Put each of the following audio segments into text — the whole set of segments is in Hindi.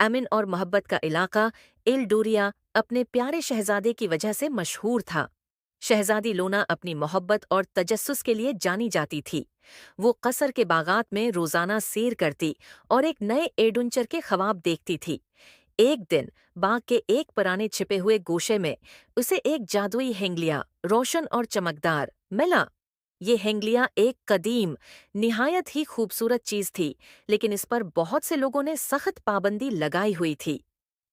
अमन और मोहब्बत का इलाका एल्डोरिया अपने प्यारे शहजादे की वजह से मशहूर था। शहजादी लोना अपनी मोहब्बत और तजस्सुस के लिए जानी जाती थी। वो कसर के बागात में रोजाना सैर करती और एक नए एडवेंचर के ख्वाब देखती थी। एक दिन बाग के एक पुराने छिपे हुए गोशे में उसे एक जादुई हेंगलिया, रोशन और चमकदार, मिला। ये हेंगलिया एक कदीम, निहायत ही खूबसूरत चीज थी, लेकिन इस पर बहुत से लोगों ने सख्त पाबंदी लगाई हुई थी।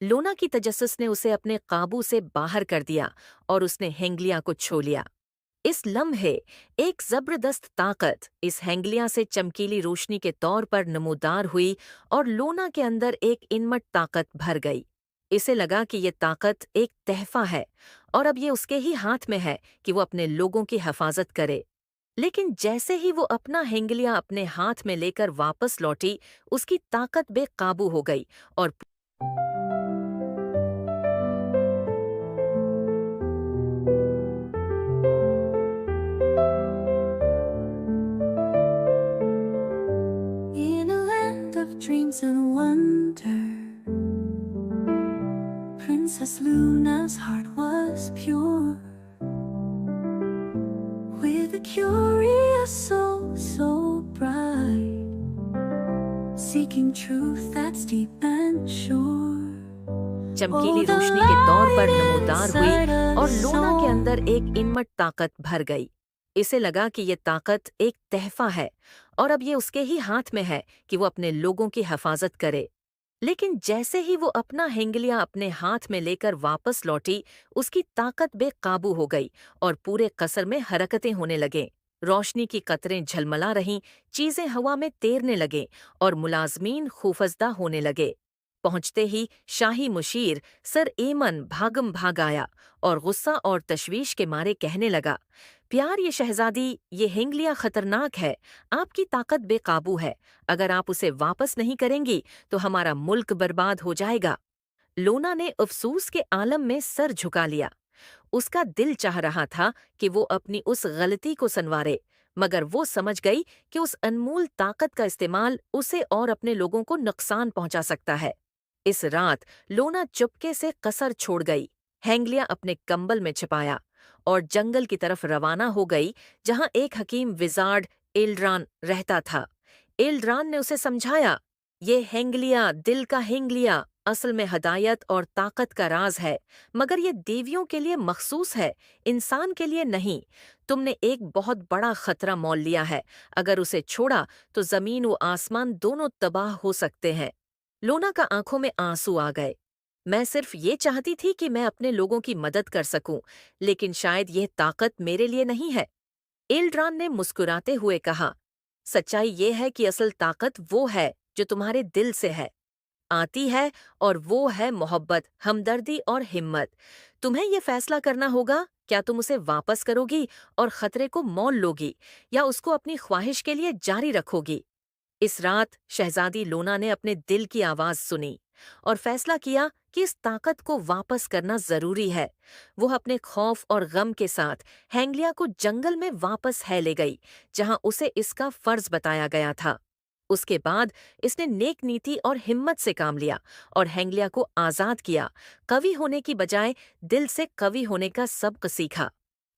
लोना की तजस्सुस ने उसे अपने काबू से बाहर कर दिया और उसने हेंगलिया को छू लिया। इस लम्हे एक जबरदस्त ताकत इस हेंगलिया से चमकीली रोशनी के तौर पर नमूदार हुई और लोना के अंदर एक इनमट ताकत भर गई। इसे लगा कि ये ताकत एक तहफा है और अब ये उसके ही हाथ में है कि वो अपने लोगों की हिफाजत करे। लेकिन जैसे ही वो अपना हेंगलिया अपने हाथ में लेकर वापस लौटी, उसकी ताकत बेकाबू हो गई और In a land of dreams and wonder, Princess Luna's heart was pure. With a curious soul so bright, seeking truth that's deep and sure. चमकीली रोशनी के तौर पर नमूदार हुई और लोना के अंदर एक इनमट ताकत भर गई। इसे लगा कि ये ताकत एक तहफा है और अब ये उसके ही हाथ में है कि वो अपने लोगों की हिफाजत करे। लेकिन जैसे ही वो अपना हेंगलिया अपने हाथ में लेकर वापस लौटी, उसकी ताकत बेकाबू हो गई और पूरे कसर में हरकतें होने लगे। रोशनी की कतरें झलमला रहीं, चीजें हवा में तैरने लगे और मुलाजमीन खूफजदा होने लगे। पहुंचते ही शाही मुशीर सर एमन भागम भाग आया और गुस्सा और तशवीश के मारे कहने लगा, प्यार ये शहजादी, ये हेंगलिया खतरनाक है, आपकी ताकत बेकाबू है। अगर आप उसे वापस नहीं करेंगी तो हमारा मुल्क बर्बाद हो जाएगा। लोना ने अफसूस के आलम में सर झुका लिया। उसका दिल चाह रहा था कि वो अपनी उस गलती को संवारे, मगर वो समझ गई कि उस अनमोल ताकत का इस्तेमाल उसे और अपने लोगों को नुकसान पहुंचा सकता है। इस रात लोना चुपके से कसर छोड़ गई, हेंगलिया अपने कंबल में छिपाया और जंगल की तरफ रवाना हो गई, जहां एक हकीम विजार्ड एल्ड्रान रहता था। एल्ड्रान ने उसे समझाया, ये हेंगलिया, दिल का हेंगलिया, असल में हदायत और ताकत का राज है, मगर ये देवियों के लिए मखसूस है, इंसान के लिए नहीं। तुमने एक बहुत बड़ा खतरा मोल लिया है, अगर उसे छोड़ा तो जमीन व आसमान दोनों तबाह हो सकते हैं। लोना का आंखों में आंसू आ गए। मैं सिर्फ ये चाहती थी कि मैं अपने लोगों की मदद कर सकूं, लेकिन शायद यह ताकत मेरे लिए नहीं है। एल्ड्रान ने मुस्कुराते हुए कहा, सच्चाई ये है कि असल ताकत वो है जो तुम्हारे दिल से है, आती है, और वो है मोहब्बत, हमदर्दी और हिम्मत। तुम्हें ये फैसला करना होगा, क्या तुम उसे वापस करोगी और खतरे को मोल लोगी, या उसको अपनी ख्वाहिश के लिए जारी रखोगी। इस रात शहजादी लोना ने अपने दिल की आवाज सुनी और फैसला किया कि इस ताकत को वापस करना जरूरी है। वो अपने खौफ और गम के साथ हेंगलिया को जंगल में वापस है ले गई, जहां उसे इसका फर्ज बताया गया था। उसके बाद इसने नेक नीति और हिम्मत से काम लिया और हेंगलिया को आजाद किया, कवि होने की बजाय दिल से कवि होने का सबक सीखा।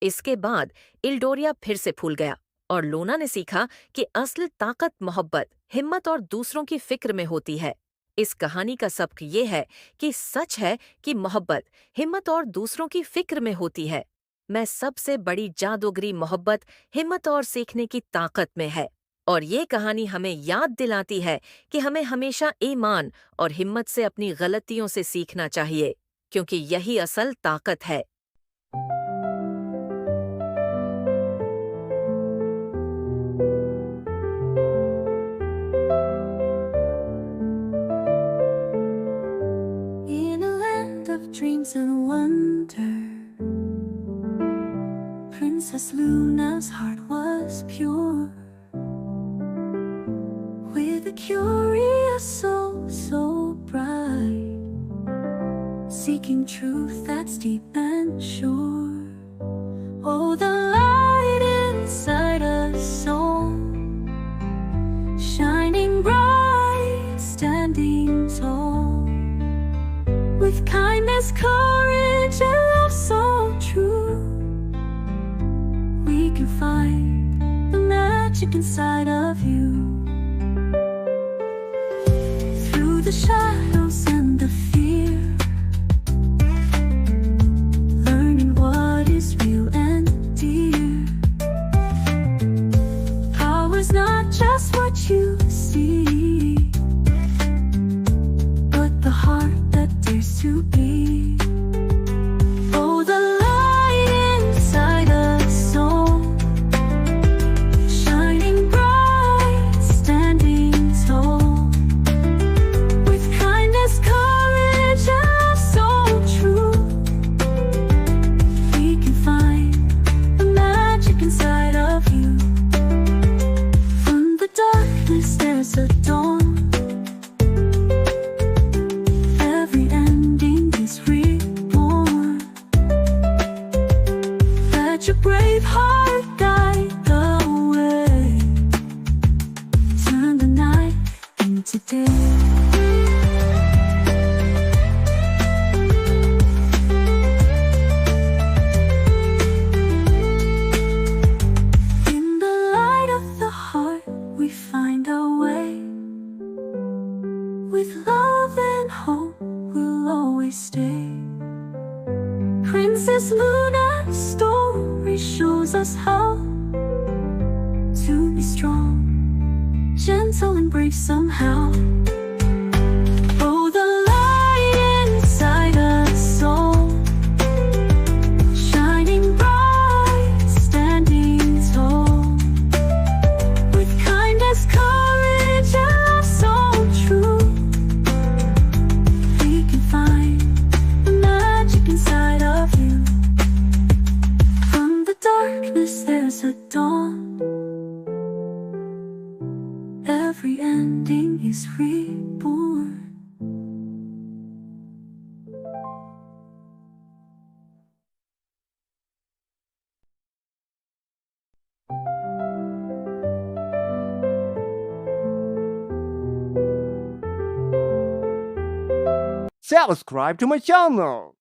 इसके बाद इल्डोरिया फिर से फूल गया और लोना ने सीखा कि असल ताकत मोहब्बत, हिम्मत और दूसरों की फिक्र में होती है। इस कहानी का सबक ये है कि सच है कि मोहब्बत, हिम्मत और दूसरों की फिक्र में होती है। मैं सबसे बड़ी जादूगरी मोहब्बत, हिम्मत और सीखने की ताकत में है। और ये कहानी हमें याद दिलाती है कि हमें हमेशा ईमान और हिम्मत से अपनी गलतियों से सीखना चाहिए, क्योंकि यही असल ताकत है। In a land of dreams and wonder, Princess Luna's heart was pure. With a curious soul so bright, seeking truth that's deep and sure. Oh, the light inside us soul, shining bright, standing tall. magic inside of you. Through the shadows and the fear, learning what is real and dear. Power's not just what you see, but the heart that dares to be. Oh, the light inside us all, shining bright, standing tall, with kindness, courage, and soul true. We can find the magic inside of you. From the darkness there's a dawn. Every ending is reborn. Let your brave heart guide the way. Turn the night into day. In the light of the heart, we find our way. With love and hope, we'll always stay. Princess Luna's story shows us how to be strong, gentle and brave somehow. Oh, the light inside us all, shining bright, standing tall, with kindness, courage, and soul true. We can find the magic inside of you. From the darkness there's a dawn. Every ending is reborn. Subscribe to my channel.